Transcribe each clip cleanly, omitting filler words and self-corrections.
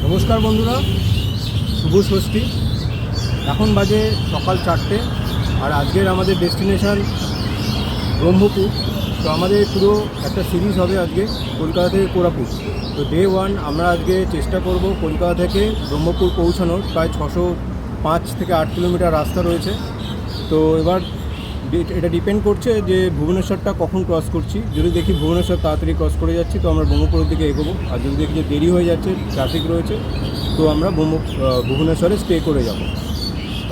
নমস্কার বন্ধুরা, শুভ ষষ্ঠী। এখন বাজে সকাল 4টে, আর আজকের আমাদের ডেস্টিনেশন ব্রহ্মপুর। তো আমাদের পুরো একটা সিরিজ হবে আজকে কলকাতা থেকে কোরাপুট। তো ডে 1 আমরা আজকে চেষ্টা করব কলকাতা থেকে ব্রহ্মপুর পৌঁছানোর। প্রায় 605 থেকে 8 কিলোমিটার রাস্তা রয়েছে। তো এবার এটা ডিপেন্ড করছে যে ভুবনেশ্বরটা কখন ক্রস করছি। যদি দেখি ভুবনেশ্বর তাড়াতাড়ি ক্রস করে যাচ্ছি তো আমরা ব্রহ্মপুরের দিকে এগোবো, আর যদি দেখি যে দেরি হয়ে যাচ্ছে, ট্রাফিক রয়েছে, তো আমরা ভুবনেশ্বরে স্টে করে যাব।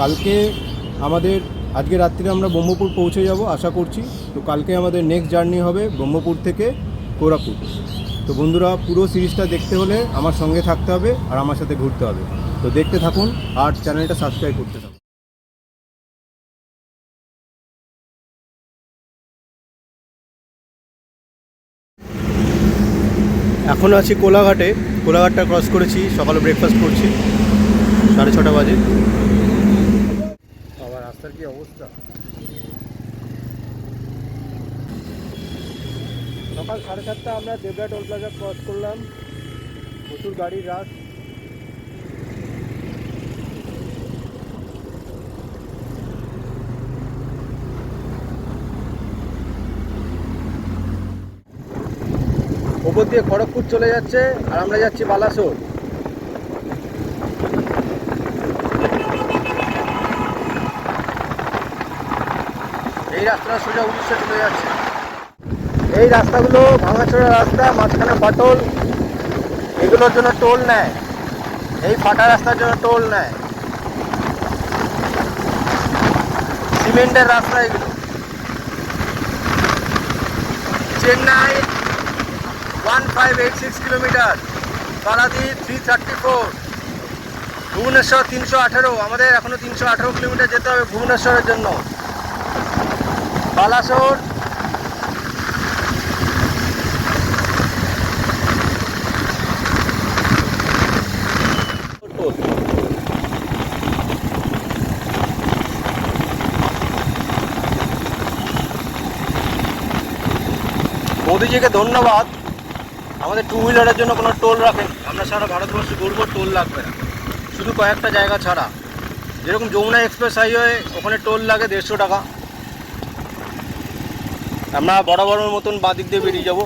কালকে আমাদের আজকে রাত্রে আমরা ব্রহ্মপুর পৌঁছে যাব আশা করছি। তো কালকে আমাদের নেক্সট জার্নি হবে ব্রহ্মপুর থেকে কোরাপুট। তো বন্ধুরা, পুরো সিরিজটা দেখতে হলে আমার সঙ্গে থাকতে হবে আর আমার সাথে ঘুরতে হবে। তো দেখতে থাকুন আর চ্যানেলটা সাবস্ক্রাইব করতে থাকুন। এখন আছি কোলাঘাটে। কোলাঘাটটা ক্রস করেছি, সকালে ব্রেকফাস্ট করছি, 6:30 বাজে। আবার রাস্তার কি অবস্থা! সকাল 7:30 আমরা দেবরা টোল প্লাজা ক্রস করলাম। প্রচুর গাড়ির রাশ। ওপর দিয়ে খড়গপুর চলে যাচ্ছে আর আমরা যাচ্ছি বালাসোর। এই রাস্তাটা সোজা উড়িষ্যা চলে যাচ্ছে। এই রাস্তাগুলো ভাঙাচোরা রাস্তা, মাঝখানে ফাটল, এগুলোর জন্য টোল নেয়। এই ফাটা রাস্তার জন্য টোল নেয়। সিমেন্টের রাস্তা এগুলো। চেন্নাই 1586 কিলোমিটার, পারাদ্বীপ 334, ভুবনেশ্বর 318। আমাদের এখনো 318 কিলোমিটার যেতে হবে ভুবনেশ্বরের জন্য। বালাসোর মোদিজিকে ধন্যবাদ, আমাদের 2 হুইলারের জন্য কোনো টোল রাখেন। আমরা সারা ভারতবর্ষে ঘুরবো, টোল লাগবে না, শুধু কয়েকটা জায়গা ছাড়া। যেরকম যমুনা এক্সপ্রেস হাইওয়ে, ওখানে টোল লাগে 150 টাকা। আমরা বরাবরের মতন বাঁ দিক দিয়ে বেরিয়ে যাব।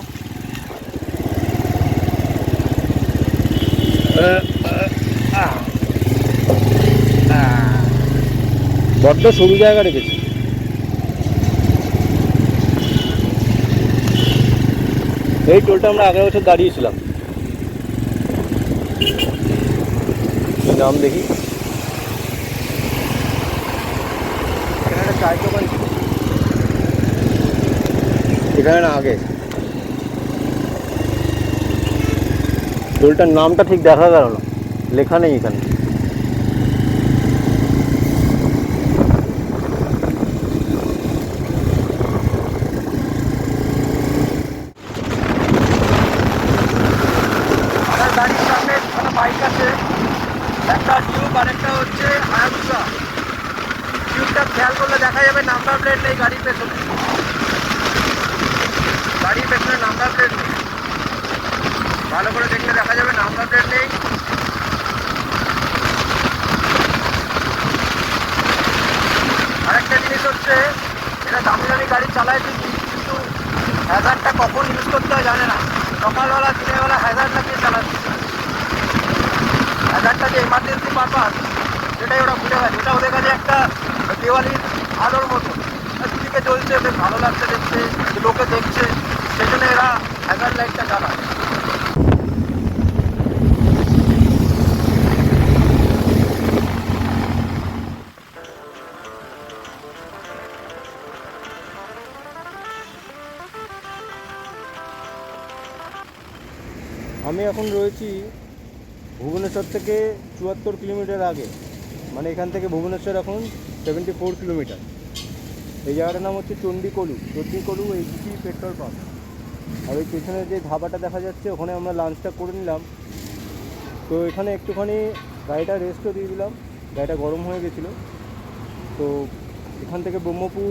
বড্ড সরু জায়গা রেখেছি। এই টোলটা আমরা আগের বছর দাঁড়িয়েছিলাম। নাম দেখি, এখানে একটা চায়ের দোকান ছিল, এখানে না আগে। টোলটার নামটা ঠিক দেখা গেল না, লেখা নেই এখানে। গাড়ির সামনে দুখানা বাইক আছে, একটা টিউব আর একটা হচ্ছে হায়াবুসা। টিউবটা খেয়াল করলে দেখা যাবে নাম্বার প্লেট নেই গাড়ির পেছনে। গাড়ির পেছনে নাম্বার প্লেট নেই, ভালো করে দেখলে দেখা যাবে নাম্বার প্লেট নেই। আরেকটা জিনিস হচ্ছে, এটা দামি দামি গাড়ি চালায় ঠিকই, কিন্তু হ্যাজারটা কখন ইউজ করতে হয় জানে না। সকালবেলা দিনের বেলা হ্যাজার লাগিয়ে চালাচ্ছে। হ্যাজারটা যে এমার্জেন্সি পারপাস, সেটাই ওরা ভুলে গেছে। এটা ওদের কাছে একটা দেওয়ালির আলোর মতো, দুদিকে জ্বলছে, বেশ ভালো লাগছে দেখতে, লোকে দেখছে, সেই জন্য এরা হ্যাজার লাইটটা চালায়। আমি এখন রয়েছি ভুবনেশ্বর থেকে ৭৪ কিলোমিটার আগে, মানে এখান থেকে ভুবনেশ্বর এখন 74 কিলোমিটার। এই জায়গাটার নাম হচ্ছে চণ্ডীকলু এইচপি পেট্রোল পাম্প। আর ওই পেছনে যে ধাবাটা দেখা যাচ্ছে ওখানে আমরা লাঞ্চটা করে নিলাম। তো এখানে একটুখানি গাড়িটা রেস্টও দিয়ে দিলাম, গাড়িটা গরম হয়ে গেছিলো। তো এখান থেকে ব্রহ্মপুর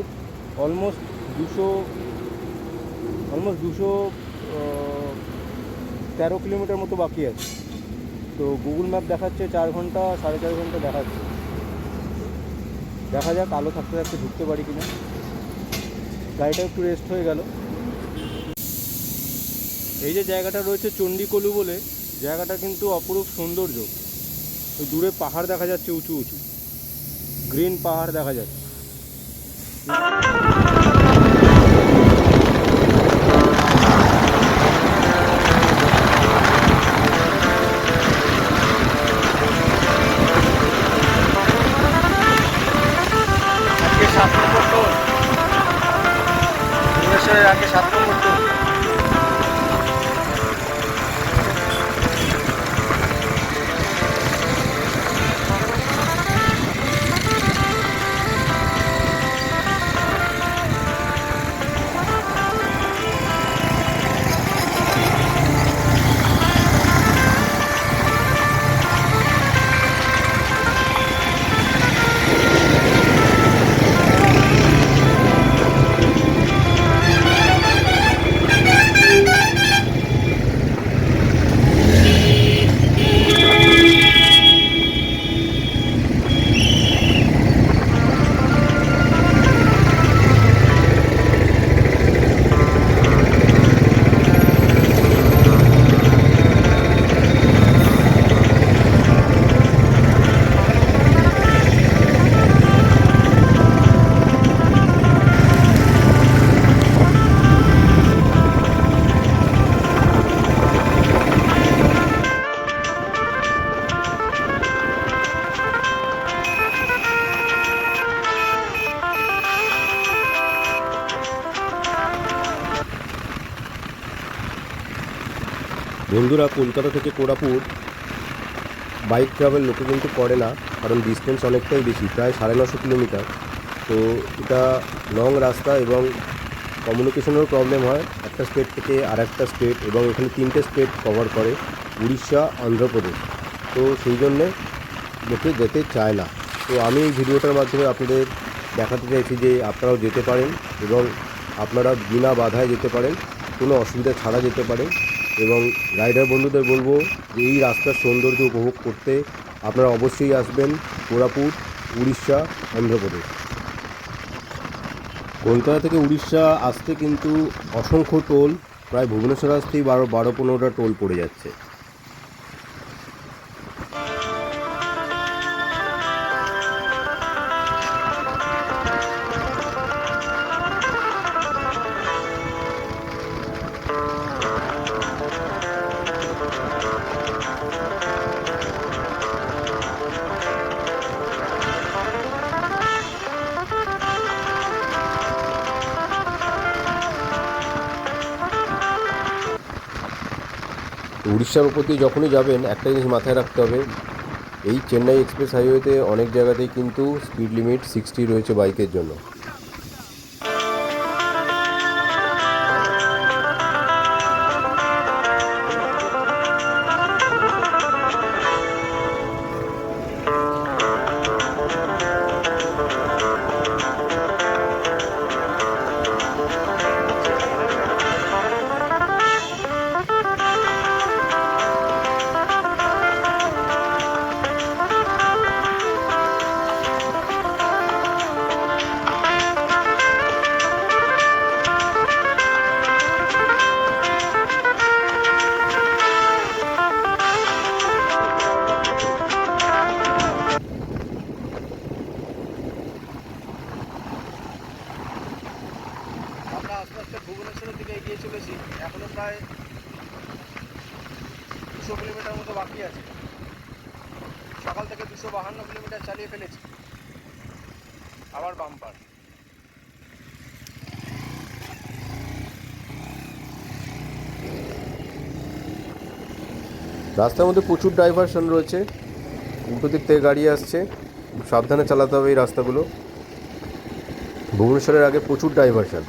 অলমোস্ট 213 কিলোমিটার মতো বাকি আছে। তো গুগল ম্যাপ দেখাচ্ছে 4 ঘন্টা 4.5 ঘন্টা দেখাচ্ছে। দেখা যাক আলো থাকতে থাকতে ঢুকতে পারি কিনা। গাড়িটা একটু রেস্ট হয়ে গেল। এই যে জায়গাটা রয়েছে চণ্ডীকলু বলে, জায়গাটা কিন্তু অপরূপ সৌন্দর্য। ওই দূরে পাহাড় দেখা যাচ্ছে, উঁচু উঁচু গ্রিন পাহাড় দেখা যাচ্ছে। আজকে 7 নম্বর টোল, ভুবনেশ্বরের আগে 7 নম্বর টোল। বন্ধুরা, কলকাতা থেকে কোরাপুট বাইক ট্রাভেল লোকে কিন্তু করে না, কারণ ডিস্টেন্স অনেকটাই বেশি, প্রায় 950 কিলোমিটার। তো এটা লং রাস্তা এবং কমিউনিকেশনেরও প্রবলেম হয় একটা স্টেট থেকে আর একটা স্টেট, এবং এখানে 3টে স্টেট কভার করে, উড়িষ্যা, অন্ধ্রপ্রদেশ। তো সেই জন্যে লোকে যেতে চায় না। তো আমি এই ভিডিওটার মাধ্যমে আপনাদের দেখাতে চাইছি যে আপনারাও যেতে পারেন এবং আপনারা বিনা বাধায় যেতে পারেন, কোনো অসুবিধা ছাড়া যেতে পারেন। এবং রাইডার বন্ধুদের বলবো যে এই রাস্তার সৌন্দর্য উপভোগ করতে আপনারা অবশ্যই আসবেন কোরাপুট, উড়িষ্যা, অন্ধ্রপ্রদেশ। কলকাতা থেকে উড়িষ্যা আসতে কিন্তু অসংখ্য টোল, প্রায় ভুবনেশ্বর আসতেই 12-15টা টোল পড়ে যাচ্ছে। উড়িষ্যার উপর দিয়ে যখনই যাবেন একটা জিনিস মাথায় রাখতে হবে, এই চেন্নাই এক্সপ্রেস হাইওয়েতে অনেক জায়গাতেই কিন্তু স্পিড লিমিট 60 রয়েছে বাইকের জন্য। আস্তে আস্তে ভুবনেশ্বরের দিকে এগিয়ে চলেছি, এখনও প্রায় 200 কিলোমিটার মতো বাকি আছে। সকাল থেকে 252 কিলোমিটার চালিয়ে ফেলেছি, আবার বাম্পার। রাস্তার মধ্যে প্রচুর ডাইভারশন রয়েছে, উল্টো দিক থেকে গাড়ি আসছে, সাবধানে চালাতে হবে এই রাস্তাগুলো। ভুবনেশ্বরের আগে প্রচুর ডাইভারশন।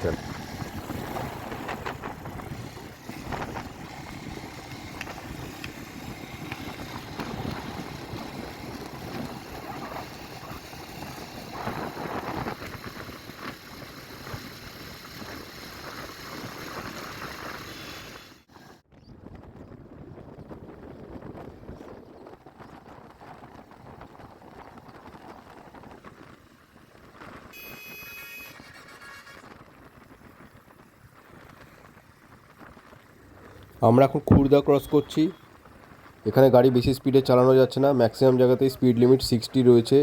আমরা এখন খুর্দা ক্রস করছি। এখানে গাড়ি বেশি স্পিডে চালানো যাচ্ছে না, ম্যাক্সিমাম জায়গাতেই স্পিড লিমিট 60 রয়েছে,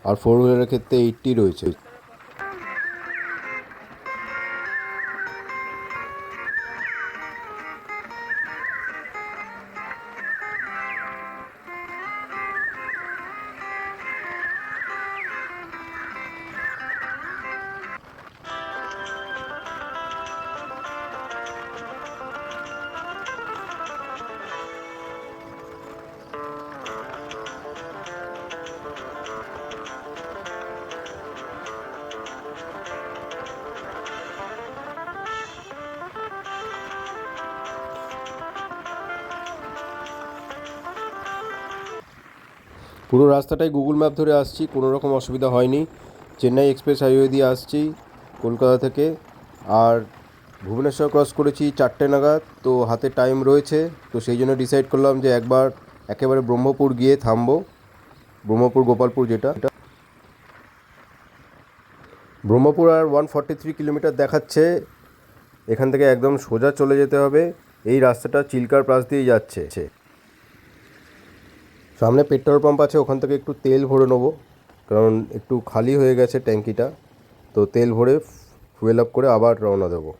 আর 4 হুইলারের ক্ষেত্রে 80 রয়েছে। পুরো রাস্তাটাই গুগল ম্যাপ ধরে আসছি, কোনো রকম অসুবিধা হয়নি। চেন্নাই এক্সপ্রেস হাইওয়ে দিয়ে আসছি কলকাতা থেকে, আর ভুবনেশ্বর ক্রস করেছি 4টে নাগাদ। তো হাতে টাইম রয়েছে, তো সেই জন্য ডিসাইড করলাম যে একবার একেবারে ব্রহ্মপুর গিয়ে থামবো। ব্রহ্মপুর গোপালপুর যেটা, ব্রহ্মপুর আর 143 কিলোমিটার দেখাচ্ছে। এখান থেকে একদম সোজা চলে যেতে হবে। এই রাস্তাটা চিল্কার পাশ দিয়ে যাচ্ছে। সামনে পেট্রোল পাম্প আছে, ওখান থেকে একটু তেল ভরে নেবো, কারণ একটু খালি হয়ে গেছে ট্যাঙ্কিটা। তো তেল ভরে ফুয়েল আপ করে আবার রওনা দেবো।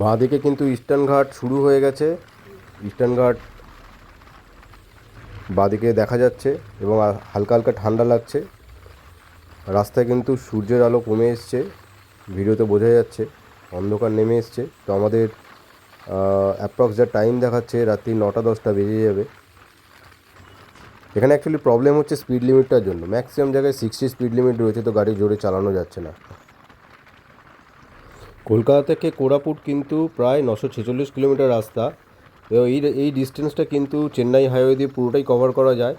বাঁদিকে কিন্তু ইস্টার্ন ঘাট শুরু হয়ে গেছে। ইস্টার্ন ঘাট বাঁদিকে দেখা যাচ্ছে এবং হালকা হালকা ঠান্ডা লাগছে। রাস্তায় কিন্তু সূর্যের আলো কমে এসছে, ভিডিওতে বোঝা যাচ্ছে, অন্ধকার নেমে এসছে। তো আমাদের অ্যাপ্রক্স যা টাইম দেখাচ্ছে, রাত্রি 9টা-10টা বেজে যাবে। এখানে অ্যাকচুয়ালি প্রবলেম হচ্ছে স্পিড লিমিটটার জন্য। ম্যাক্সিমাম জায়গায় 60 স্পিড লিমিট রয়েছে, তো গাড়ি জোরে চালানো যাচ্ছে না। কলকাতা থেকে কোরাপুট কিন্তু প্রায় 946 কিলোমিটার রাস্তা। এই ডিস্টেন্সটা কিন্তু চেন্নাই হাইওয়ে দিয়ে পুরোটাই কভার করা যায়,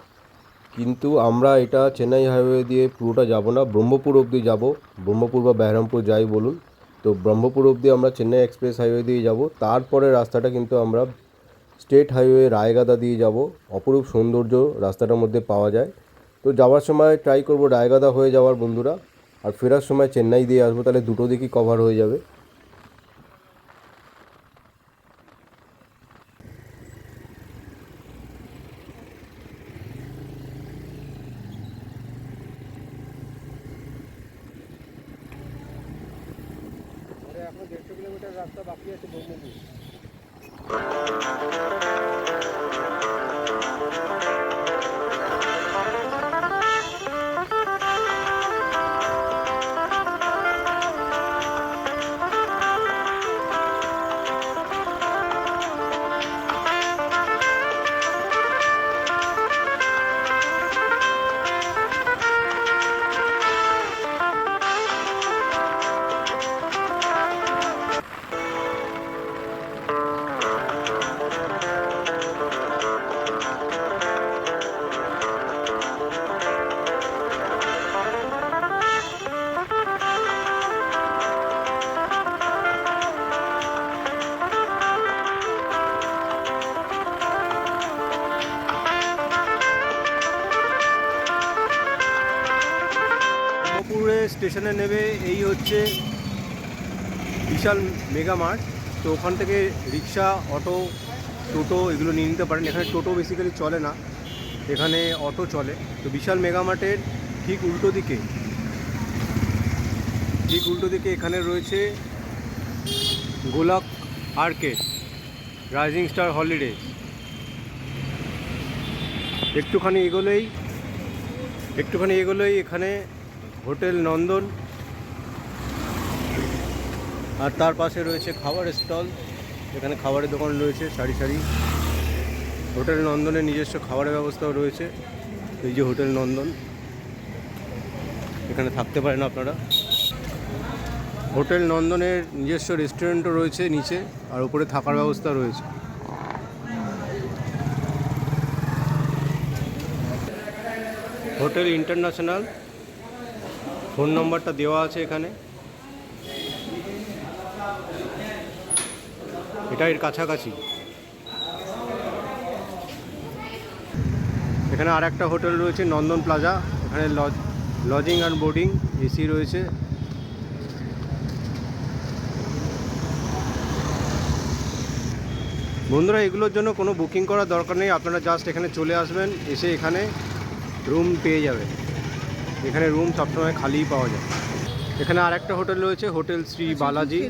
কিন্তু আমরা এটা চেন্নাই হাইওয়ে দিয়ে পুরোটা যাব না, ব্রহ্মপুর অবধি যাব। ব্রহ্মপুর বা বেহরামপুর যাই বলুন, তো ব্রহ্মপুর অবধি আমরা চেন্নাই এক্সপ্রেস হাইওয়ে দিয়ে যাব। তারপরে রাস্তাটা কিন্তু আমরা স্টেট হাইওয়ে রায়গাদা দিয়ে যাব। অপরূপ সৌন্দর্য রাস্তাটার মধ্যে পাওয়া যায়। তো যাওয়ার সময় ট্রাই করব রায়গাদা হয়ে যাওয়ার বন্ধুরা, আর ফেরার সময় চেন্নাই দিয়ে আসবো, তাহলে দুটো দিকই কভার হয়ে যাবে। এখন 150 কিলোমিটার রাস্তা বাকি আছে ব্রহ্মপুর। স্টেশনে নেবে এই হচ্ছে বিশাল মেগা মার্ট। তো ওখান থেকে রিক্সা, অটো, টোটো এগুলো নিয়ে নিতে পারেন। এখানে টোটো বেসিক্যালি চলে না, এখানে অটো চলে। তো বিশাল মেগা মার্টের ঠিক উল্টো দিকে এখানে রয়েছে গোলাপ আর্কেড, রাইজিং স্টার হলিডে। একটুখানি এগোলেই এখানে হোটেল নন্দন, আর তার পাশে রয়েছে খাবারের স্টল। এখানে খাবারের দোকান রয়েছে সারি সারি। হোটেল নন্দনের নিজস্ব খাবারের ব্যবস্থাও রয়েছে। এই যে হোটেল নন্দন, এখানে থাকতে পারেন আপনারা। হোটেল নন্দনের নিজস্ব রেস্টুরেন্টও রয়েছে নিচে, আর উপরে থাকার ব্যবস্থা রয়েছে। হোটেল ইন্টারন্যাশনাল, ফোন নম্বরটা দেওয়া আছে এখানে। এটা এর কাছাকাছি। এখানে আর একটা হোটেল রয়েছে নন্দন প্লাজা। এখানে লজিং অ্যান্ড বোর্ডিং এসি রয়েছে। বন্ধুরা, এগুলোর জন্য কোনো বুকিং করার দরকার নেই, আপনারা জাস্ট এখানে চলে আসবেন, এসে এখানে রুম পেয়ে যাবেন। এখানে রুম সবসময় খালিই পাওয়া যায়। এখানে আর একটা হোটেল রয়েছে, হোটেল শ্রী বালাজি।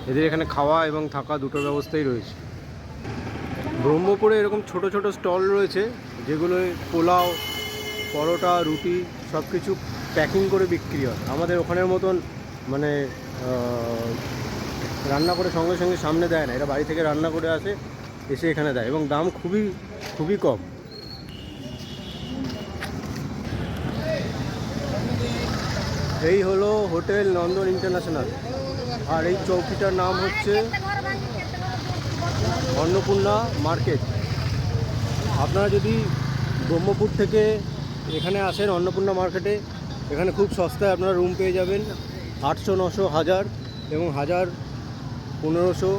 এদের এখানে খাওয়া এবং থাকা দুটোর ব্যবস্থাই রয়েছে। ব্রহ্মপুরে এরকম ছোট ছোট স্টল রয়েছে, যেগুলো পোলাও, পরোটা, রুটি সব কিছু প্যাকিং করে বিক্রি হয়। আমাদের ওখানের মতন মানে রান্না করে সঙ্গে সঙ্গে সামনে দেয় না, এরা বাড়ি থেকে রান্না করে আসে, এসে এখানে দেয়, এবং দাম খুবই কম। এই হলো হোটেল নন্দন ইন্টারন্যাশনাল, আর এই চৌকিটার নাম হচ্ছে অন্নপূর্ণা মার্কেট। আপনারা যদি ব্রহ্মপুর থেকে এখানে আসেন অন্নপূর্ণা মার্কেটে, এখানে খুব সস্তায় আপনারা রুম পেয়ে যাবেন। 800, 900, 1000 এবং 1000, 1500।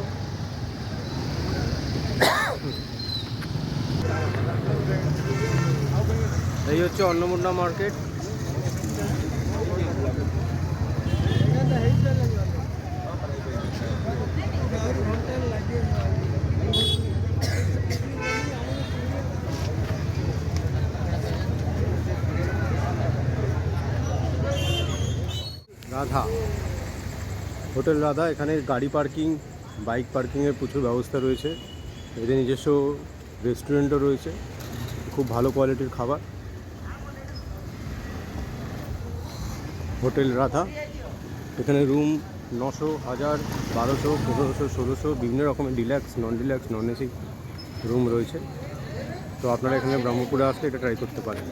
এই হচ্ছে অন্নপূর্ণা মার্কেট। রাধা, হোটেল রাধা। এখানে গাড়ি পার্কিং, বাইক পার্কিংয়ের প্রচুর ব্যবস্থা রয়েছে। এদের নিজস্ব রেস্টুরেন্টও রয়েছে, খুব ভালো কোয়ালিটির খাবার। হোটেল রাধা, এখানে রুম 900, 1000, 1200, 1500, 1600 বিভিন্ন রকমের ডিল্যাক্স, নন এসি রুম রয়েছে। তো আপনারা এখানে ব্রহ্মপুরে আসলে এটা ট্রাই করতে পারেন,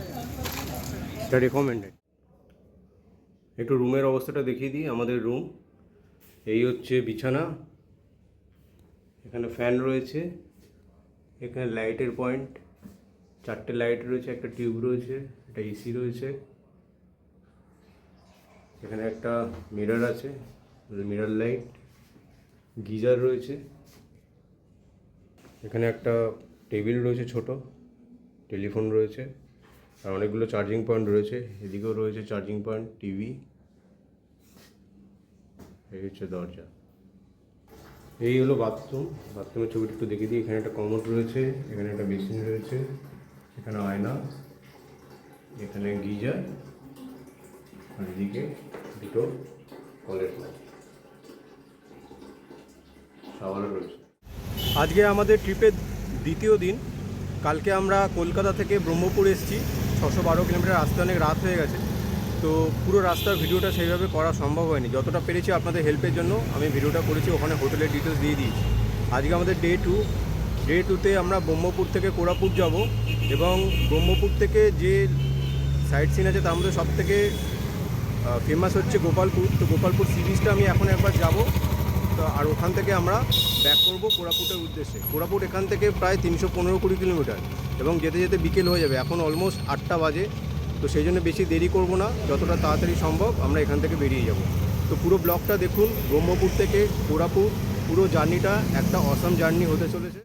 এটা রেকমেন্ডেড। একটু রুমের অবস্থাটা দেখিয়ে দিই। আমাদের রুম এই হচ্ছে বিছানা, এখানে ফ্যান রয়েছে, এখানে লাইটের পয়েন্ট, 4টে লাইট রয়েছে, একটা টিউব রয়েছে, একটা এসি রয়েছে। এখানে একটা মিরর আছে, মিরর লাইট, গিজার রয়েছে। এখানে একটা টেবিল রয়েছে, ছোট টেলিফোন রয়েছে, আর অনেকগুলো চার্জিং পয়েন্ট রয়েছে। এদিকেও রয়েছে চার্জিং পয়েন্ট, টিভি। এই হচ্ছে দরজা। এই হলো বাথরুম। বাথরুমের ছবিটা একটু দেখিয়ে দিই। এখানে একটা কমোড রয়েছে, এখানে একটা বেসিন রয়েছে, এখানে আয়না, এখানে গিজার, আর এদিকে দুটো কলের লাইট, শাওয়ারও রয়েছে। আজকে আমাদের ট্রিপের দ্বিতীয় দিন। কালকে আমরা কলকাতা থেকে ব্রহ্মপুর এসেছি। 612 কিলোমিটার, আসতে অনেক রাত হয়ে গেছে। তো পুরো রাস্তার ভিডিওটা সেইভাবে করা সম্ভব হয়নি। যতটা পেরেছি আপনাদের হেল্পের জন্য আমি ভিডিওটা করেছি, ওখানে হোটেলের ডিটেলস দিয়ে দিয়েছি। আজকে আমাদের ডে 2তে আমরা ব্রহ্মপুর থেকে কোরাপুট যাব, এবং ব্রহ্মপুর থেকে যে সাইট সিন আছে তার মধ্যে সবথেকে ফেমাস হচ্ছে গোপালপুর। তো গোপালপুর সি বিচটা আমি এখন একবার যাব। তো আর ওখান থেকে আমরা ব্যাক করব কোরাপুটের উদ্দেশ্যে। কোরাপুট এখান থেকে প্রায় 315-20 কিলোমিটার, এবং যেতে যেতে বিকেল হয়ে যাবে। এখন অলমোস্ট 8টা বাজে। তো সেই জন্য বেশি দেরি করব না, যতটা তাড়াতাড়ি সম্ভব আমরা এখান থেকে বেরিয়ে যাব। তো পুরো ব্লগটা দেখুন। ব্রহ্মপুর থেকে কোরাপুট পুরো জার্নিটা একটা অসাম জার্নি হতে চলেছে।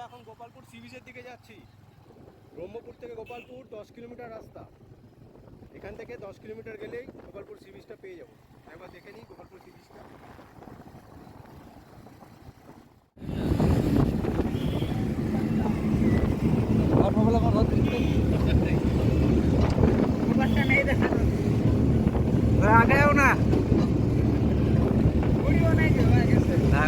এখন গোপালপুর সি বিচের দিকে যাচ্ছি। ব্রহ্মপুর থেকে গোপালপুর 10 কিলোমিটার রাস্তা। এখান থেকে 10 কিলোমিটার গেলেই গোপালপুর সি বিচটা পেয়ে যাবো। একবার দেখে নিই গোপালপুর সি বিচটা। আগেও না না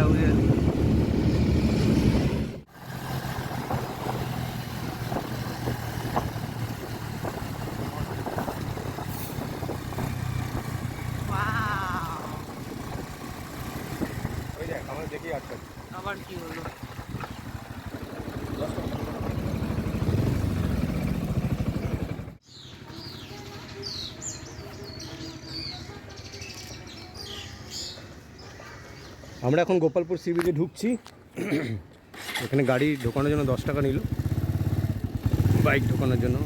ওই দেখ আমার দেখেই আটকা। আবার কি হলো? আমরা এখন গোপালপুর সি বিচে ঢুকছি। এখানে গাড়ি ঢোকানোর জন্য 10 টাকা নিল, বাইক ঢোকানোর জন্য।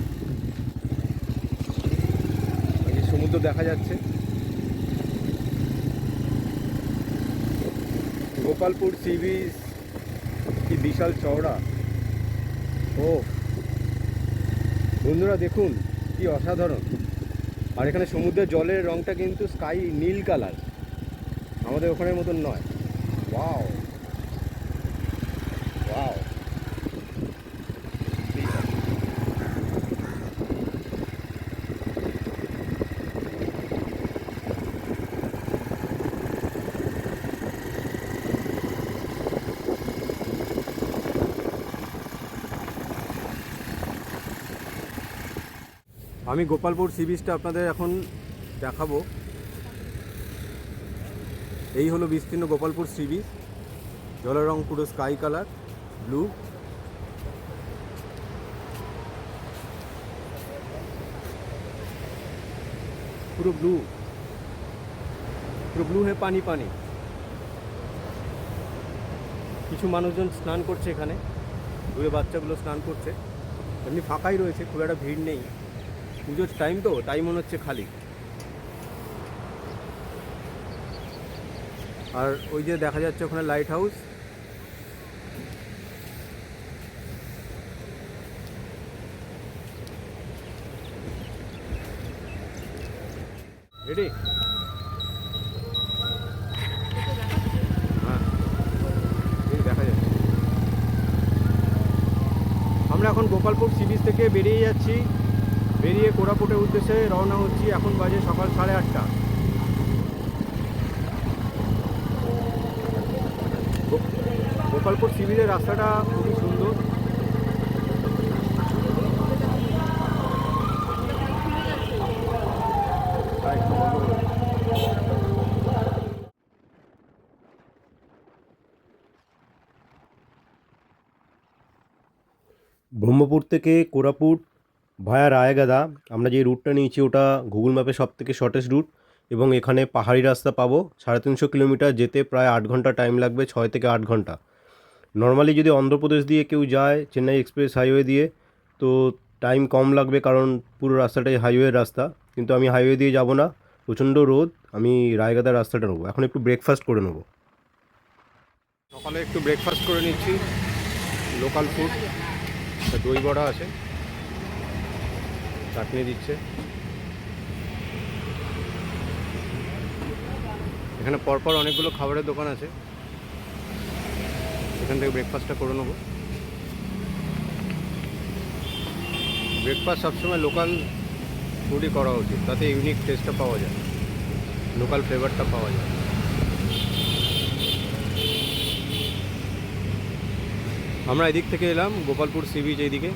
এই সমুদ্র দেখা যাচ্ছে। গোপালপুর সি বিচ কি বিশাল চওড়া! ও বন্ধুরা দেখুন কি অসাধারণ। আর এখানে সমুদ্রের জলের রঙটা কিন্তু স্কাই নীল কালার, আমাদের ওখানের মতন নয়। Wow wow. আমি গোপালপুর সি বিচটা আপনাদের এখন দেখাবো। এই হলো বিস্তীর্ণ গোপালপুর সি বিচ। জলের রং পুরো স্কাই কালার, ব্লু। পুরো ব্লু, পুরো ব্লু হয়ে পানি পানি। কিছু মানুষজন স্নান করছে এখানে, দূরে বাচ্চাগুলো স্নান করছে। এমনি ফাঁকাই রয়েছে, খুব একটা ভিড় নেই। পুজোর টাইম তো, তাই মনে হচ্ছে খালি। আর ওই যে দেখা যাচ্ছে ওখানে লাইট হাউস। রেডি? হ্যাঁ, এই দেখা যাচ্ছে। আমরা এখন গোপালপুর সি বিচ থেকে বেরিয়ে যাচ্ছি। বেরিয়ে কোরাপুটের উদ্দেশ্যে রওনা হচ্ছি। এখন বাজে সকাল 8:30। গোপালপুর সি বিচের রাস্তাটা খুবই সুন্দর। ব্রহ্মপুর থেকে কোরাপুট ভায়া রায়গাদা আমরা যে রুটটা নিয়েছি ওটা গুগল ম্যাপে সব থেকে শর্টেস্ট রুট, এবং এখানে পাহাড়ি রাস্তা পাবো। 350 কিলোমিটার যেতে প্রায় 8 ঘন্টা টাইম লাগবে, 6 থেকে 8 ঘন্টা। নর্মালি যদি অন্ধ্রপ্রদেশ দিয়ে কেউ যায় চেন্নাই এক্সপ্রেস হাইওয়ে দিয়ে, তো টাইম কম লাগবে, কারণ পুরো রাস্তাটাই হাইওয়ের রাস্তা। কিন্তু আমি হাইওয়ে দিয়ে যাব না, প্রচণ্ড রোদ, আমি রায়গাদার রাস্তাটা নেবো। এখন একটু ব্রেকফাস্ট করে নেবো। সকালে একটু ব্রেকফাস্ট করে নিচ্ছি, লোকাল ফুড। দই বড়া আছে, চাটনি দিচ্ছে। এখানে পরপর অনেকগুলো খাবারের দোকান আছে, এখান থেকে ব্রেকফাস্টটা করে নেবো। ব্রেকফাস্ট সবসময় লোকাল ফুডই করা উচিত, তাতে ইউনিক টেস্টটা পাওয়া যায়, লোকাল ফ্লেভারটা পাওয়া যায়। আমরা এদিক থেকে এলাম, গোপালপুর সি বিচ এইদিকে।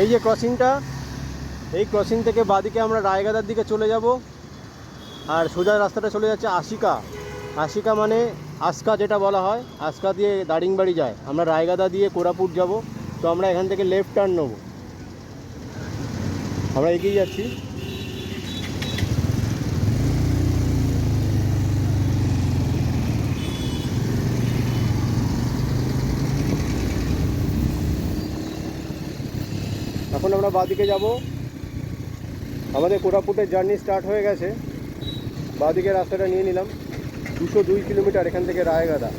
এই যে ক্রসিংটা, এই ক্রসিং থেকে বাদিকে আমরা রায়গাদার দিকে চলে যাব। আর সোজা রাস্তাটা চলে যাচ্ছে আশিকা। আশিকা মানে আস্কা যেটা বলা হয়, আস্কা দিয়ে দারিংবাড়ি যায়। আমরা রায়গাদা দিয়ে কোরাপুট যাব, তো আমরা এখান থেকে লেফট টার্ন নেব। আমরা এগিয়ে যাচ্ছি। এখন আমরা বাদিকে যাব। আমাদের কোরাপুটের জার্নি স্টার্ট হয়ে গেছে। বাঁদিকে রাস্তাটা নিয়ে নিলাম। 202 কিলোমিটার এখান থেকে রায়গাদা,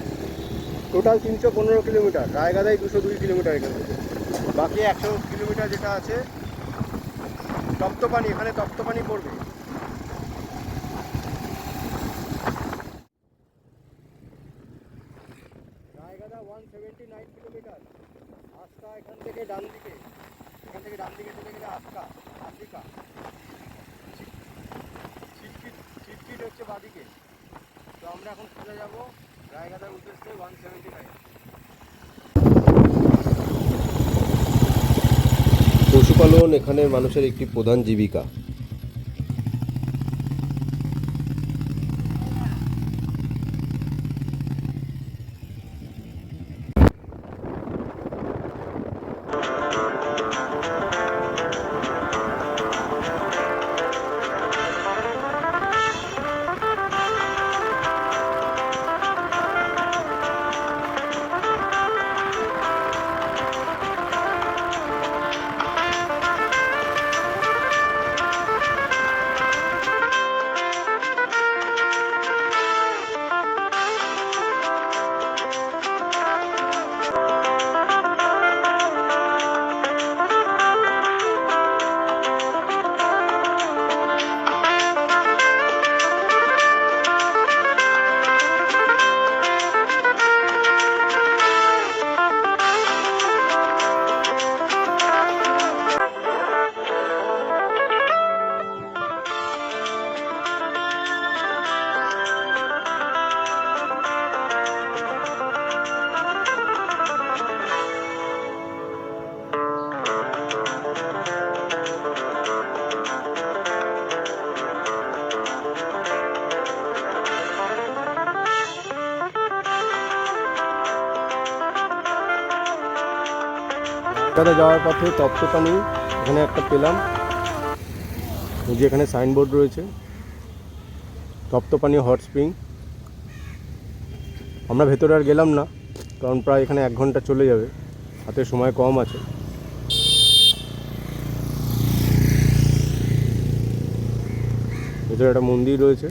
টোটাল 315 কিলোমিটার। রায়গাদায় 202 কিলোমিটার এখান থেকে। বাকি 100 কিলোমিটার যেটা আছে তপ্তপানি, এখানে তপ্তপানি পড়বে। রায়গাদা 179 কিলোমিটার। আস্কা এখান থেকে ডান দিকে, এখান থেকে ডান দিকে চলে গেলে আফ্রিকা। চিটকিট হচ্ছে বাদিকে। তো আমরা এখন সোজা যাবো রায়গাদার উদ্দেশ্যে 179। পশুপালন এখানের মানুষের একটি প্রধান জীবিকা। রায়গাদা যাওয়ার পথে তপ্তপানি এখানে একটা পেলাম, যে এখানে সাইনবোর্ড রয়েছে তপ্তপানি হট স্প্রিং। আমরা ভেতরে আর গেলাম না, কারণ প্রায় এখানে 1 ঘন্টা চলে যাবে, হাতে সময় কম আছে। ভেতরে একটা মন্দির রয়েছে।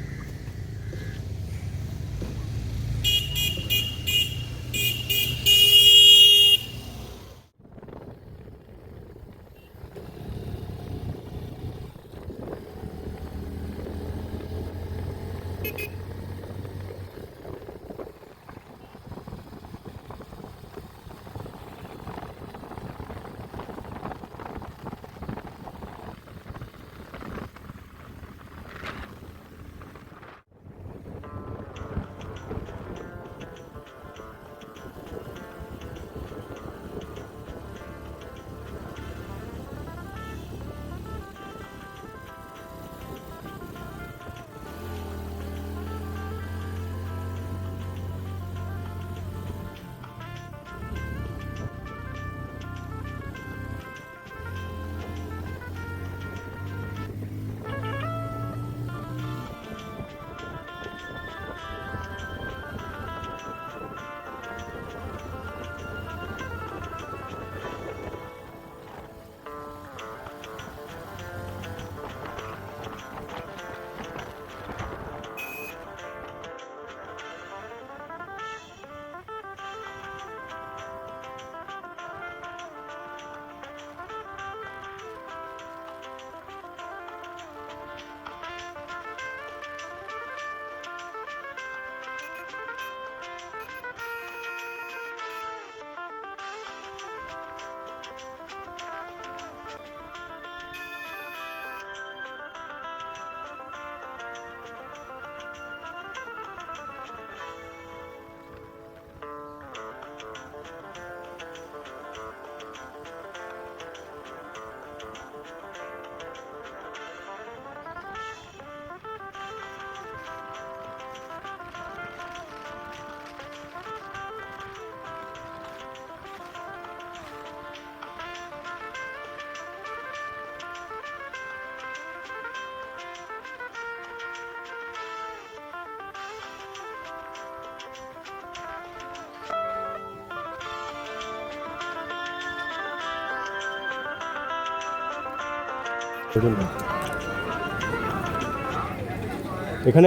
এখানে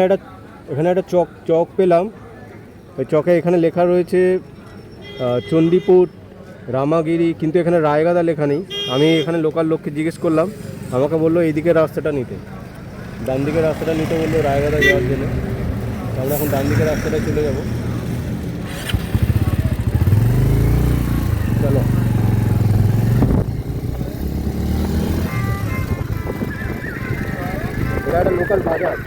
একটা চক পেলাম। ওই চকে এখানে লেখা রয়েছে চণ্ডীপুর, রামাগিরি, কিন্তু এখানে রায়গাদা লেখা নেই। আমি এখানে লোকাল লোককে জিজ্ঞেস করলাম, আমাকে বললো এইদিকে রাস্তাটা নিতে, ডান দিকের রাস্তাটা নিতে বললো রায়গাদা যাওয়ার জন্য। আমরা এখন ডান দিকের রাস্তাটায় চলে যাব। চলো। এটা একটা লোকাল বাজার।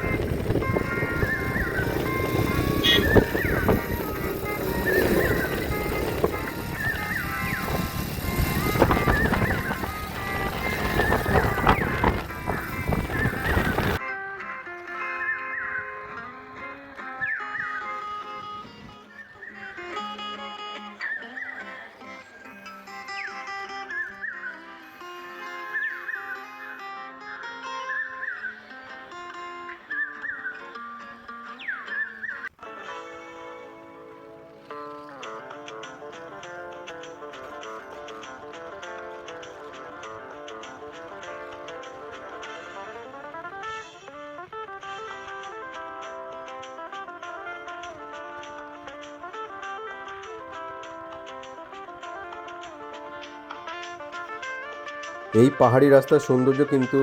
এই পাহাড়ি রাস্তার সৌন্দর্য কিন্তু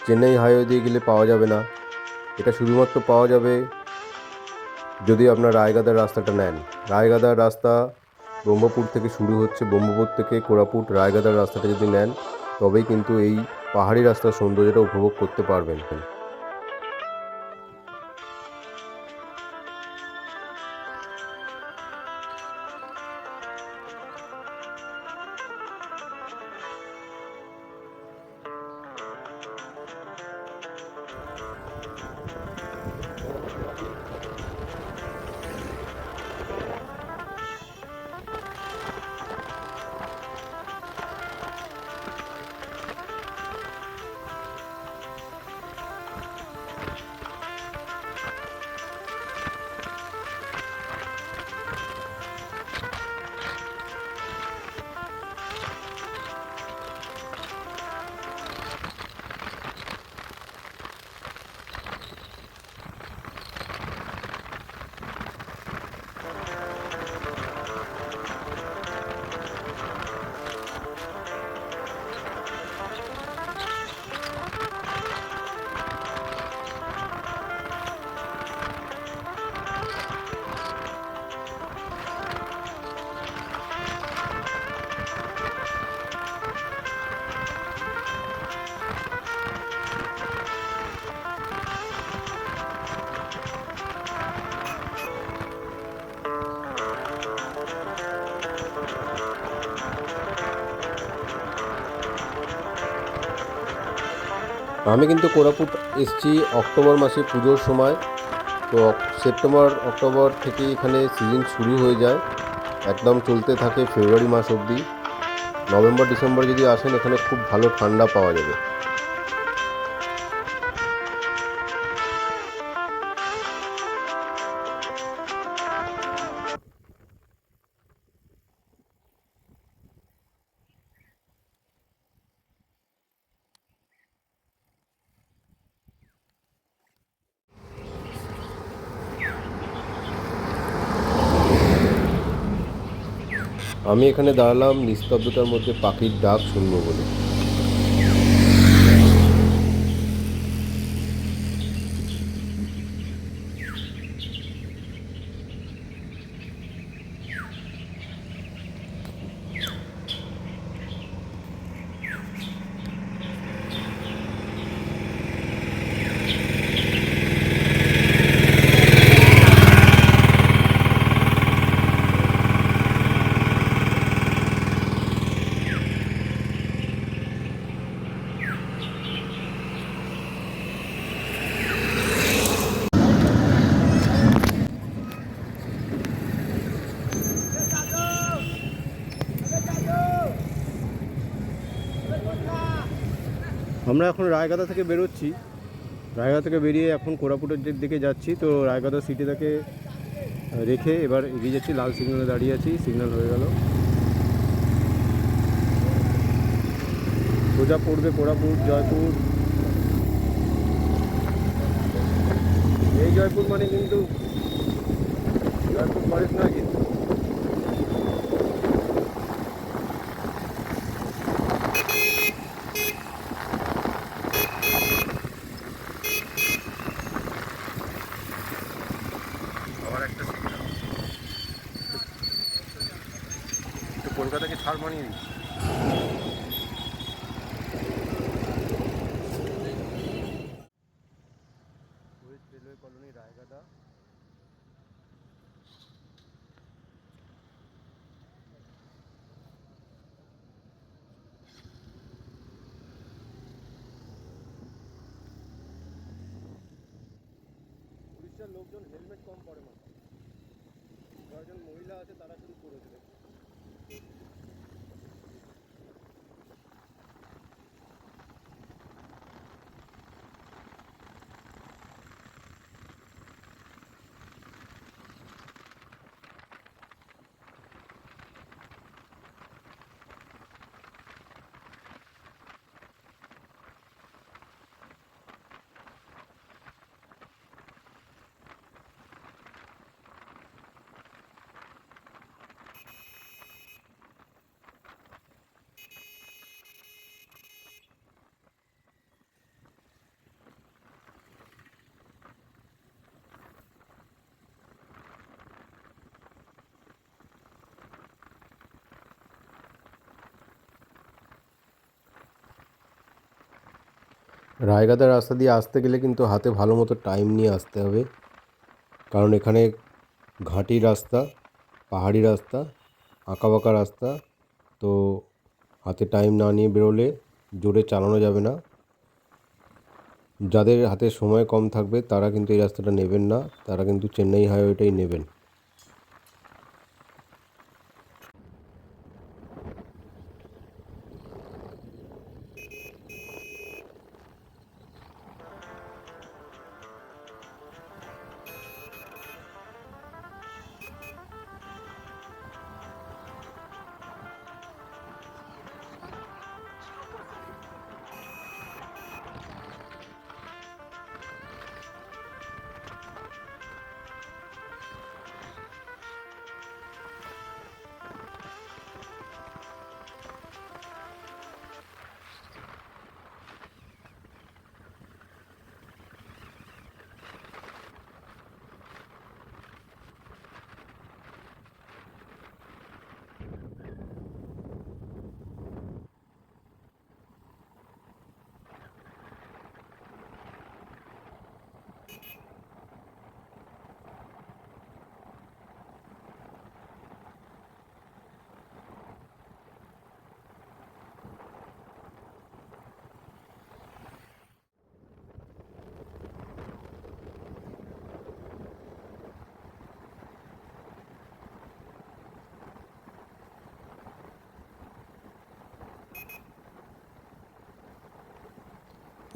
চেন্নাই হাইওয়ে দিয়ে গেলে পাওয়া যাবে না। এটা শুধুমাত্র পাওয়া যাবে যদি আপনার রায়গাদার রাস্তাটা নেন। রায়গাদার রাস্তা ব্রহ্মপুর থেকে শুরু হচ্ছে, ব্রহ্মপুর থেকে কোরাপুট রায়গাদার রাস্তাটা যদি নেন তবেই কিন্তু এই পাহাড়ি রাস্তার সৌন্দর্যটা উপভোগ করতে পারবেন। আমি কিন্তু কোরাপুট এসেছি অক্টোবর মাসে পুজোর সময়। তো সেপ্টেম্বর অক্টোবর থেকে এখানে সিজন শুরু হয়ে যায়, একদম চলতে থাকে ফেব্রুয়ারি মাস অবধি। নভেম্বর ডিসেম্বর যদি আসেন এখানে খুব ভালো ঠান্ডা পাওয়া যাবে। আমি এখানে দাঁড়ালাম নিস্তব্ধতার মধ্যে পাখির ডাক শুনবো বলে। আমরা এখন রায়গাদা থেকে বেরোচ্ছি। রায়গাদা থেকে বেরিয়ে এখন কোরাপুটের দিকে যাচ্ছি। তো রায়গাদা সিটিটাকে রেখে এবার এগিয়ে যাচ্ছি। লাল সিগন্যালে দাঁড়িয়ে আছি, সিগন্যাল হয়ে গেল। সোজা পড়বে কোরাপুট, জয়পুর। এই জয়পুর মানে কিন্তু জয়পুর ফরেস্ট নয় কিন্তু। আবার একটা সিগন্যাল, একটু কলকাতাকে ছাড় মানিয়ে দিই। West railway colony, Rayagada. উড়িষ্যার লোকজন হেলমেট কম পরে মাথায়, কয়েকজন মহিলা আছে তারা শুধু করেছে। রায়গাদার রাস্তা দিয়ে আসতে গেলে কিন্তু হাতে ভালো মতো টাইম নিয়ে আসতে হবে, কারণ এখানে ঘাঁটি রাস্তা, পাহাড়ি রাস্তা, আঁকাবাঁকা রাস্তা। তো হাতে টাইম না নিয়ে বেরোলে জোরে চালানো যাবে না। যাদের হাতে সময় কম থাকবে তারা কিন্তু এই রাস্তাটা নেবেন না, তারা কিন্তু চেন্নাই হাইওয়েটাই নেবেন।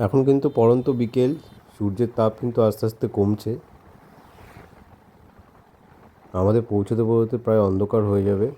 এখন কিন্তু পড়ন্ত বিকেল, সূর্যের তাপ কিন্তু আস্তে আস্তে কমছে, আমাদের পৌঁছতে পৌঁছতে প্রায় অন্ধকার হয়ে যাবে।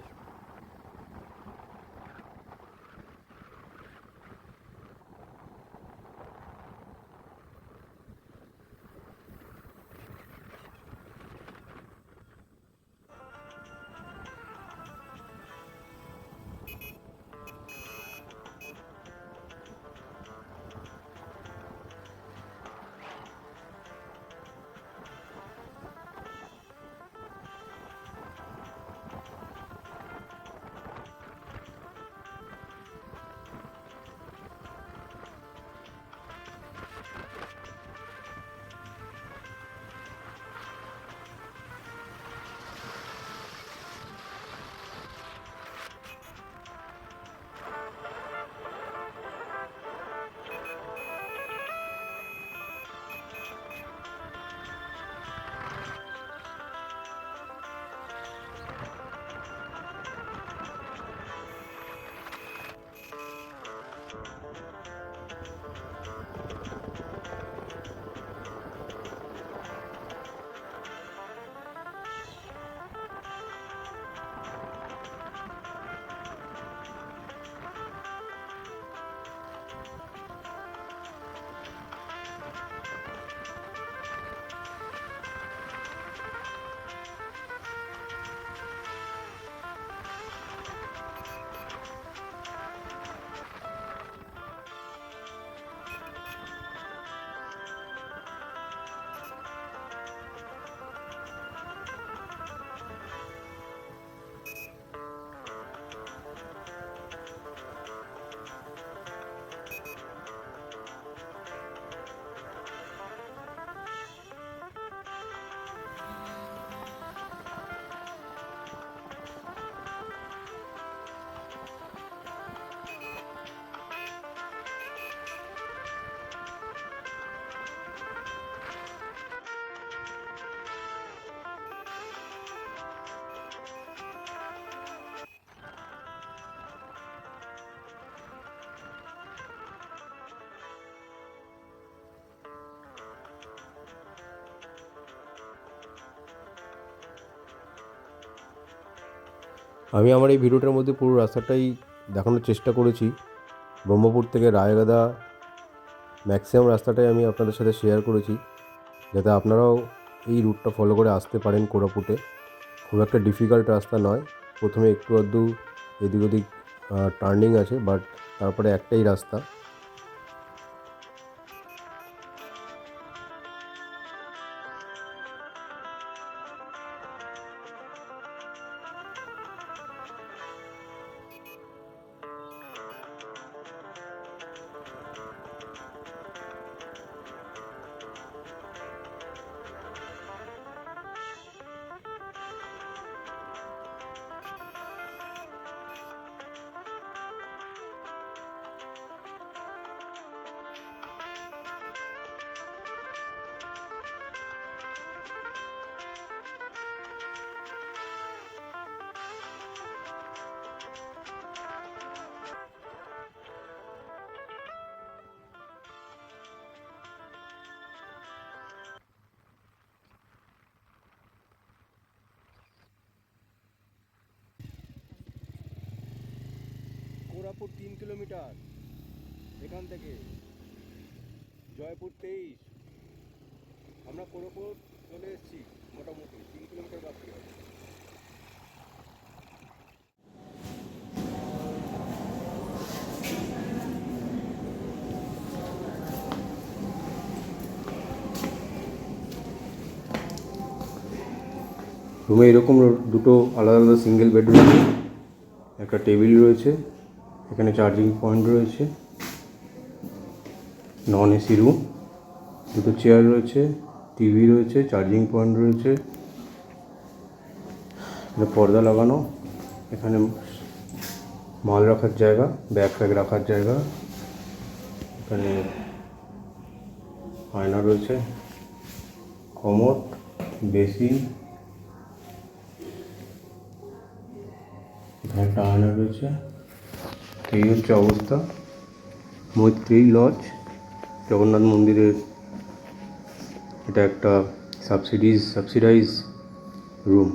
আমি আমার এই ভিডিওটার মধ্যে পুরো রাস্তাটাই দেখানোর চেষ্টা করেছি। ব্রহ্মপুর থেকে রায়গাদা ম্যাক্সিমাম রাস্তাটাই আমি আপনাদের সাথে শেয়ার করেছি, যাতে আপনারাও এই রুটটা ফলো করে আসতে পারেন কোরাপুটে। খুব একটা ডিফিকাল্ট রাস্তা নয়, প্রথমে একটু আধটু এদিক ওদিক টার্নিং আছে, বাট তারপরে একটাই রাস্তা। কোরাপুট 3 কিলোমিটার এখান থেকে, জয়পুর 23। আমরা কোরাপুট চলে এসেছি, মোটামুটি 3 কিলোমিটার বাকি আছে। রুমে এরকম দুটো আলাদা আলাদা সিঙ্গেল বেড রয়েছে, একটা টেবিল রয়েছে, এখানে চার্জিং পয়েন্ট রয়েছে, নন এসি রুম, দুটো চেয়ার রয়েছে, টিভি রয়েছে, চার্জিং পয়েন্ট রয়েছে, এখানে পর্দা লাগানো, এখানে মাল রাখার জায়গা, ব্যাগ ফ্যাগ রাখার জায়গা, এখানে আয়না রয়েছে, কমোড, বেসিন, এখানে একটা আয়না রয়েছে। এই হচ্ছে অবস্থা মৈত্রী লজ, জগন্নাথ মন্দিরের। এটা একটা সাবসিডাইজ রুম।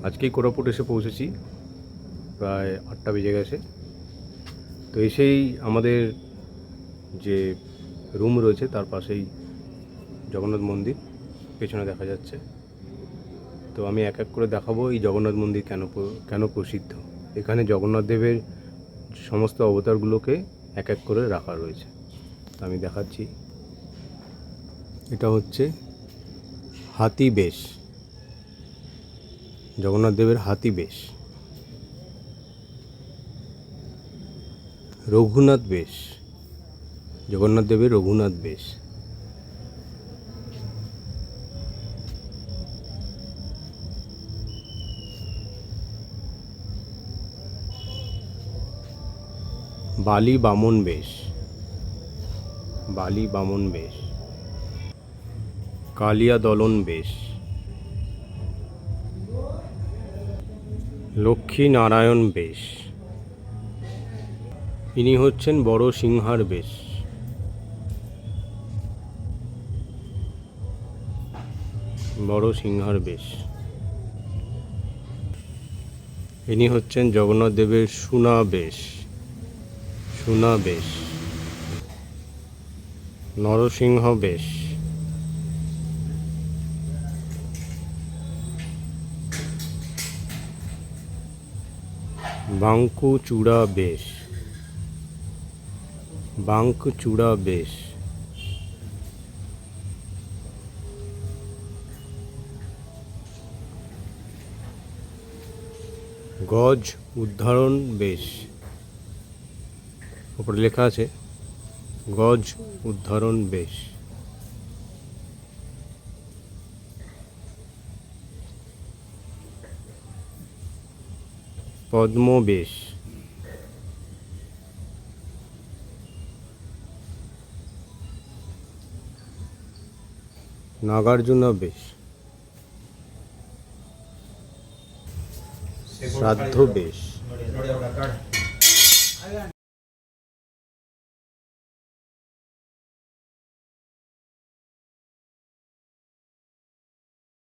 আজকেই কোরাপুট এসে পৌঁছেছি, প্রায় 8টা বেজে গেছে। তো এসেই আমাদের যে রুম রয়েছে তার পাশেই জগন্নাথ মন্দির পেছনে দেখা যাচ্ছে। তো আমি এক এক করে দেখাবো এই জগন্নাথ মন্দির কেন প্রসিদ্ধ। এখানে জগন্নাথ দেবের সমস্ত অবতারগুলোকে এক এক করে রাখা রয়েছে, তো আমি দেখাচ্ছি। এটা হচ্ছে হাতি বেশ, জগন্নাথ দেবের হাতি বেশ। রঘুনাথ বেশ, জগন্নাথ দেবের রঘুনাথ বেশ। বালি বামন বেশ, বালি বামন বেশ। কালিয়া দলন বেশ, লক্ষ্মী নারায়ণ বেশ। ইনি হচ্ছেন বড় সিংহার বেশ। বড় সিংহার বেশ। ইনি হচ্ছেন জগন্নাথ দেবের সুনা বেশ। সুনা বেশ। নরসিংহ বেশ। বাঙ্কুচূড়া বেশ। বাঙ্কুচূড়া বেশ। গজ উদ্ধারণ বেশ। উপরে লেখা আছে গজ উদ্ধারণ বেশ। পদ্ম বেশ। নাগার্জুনা বেশ। শ্রাদ্ধ বেশ।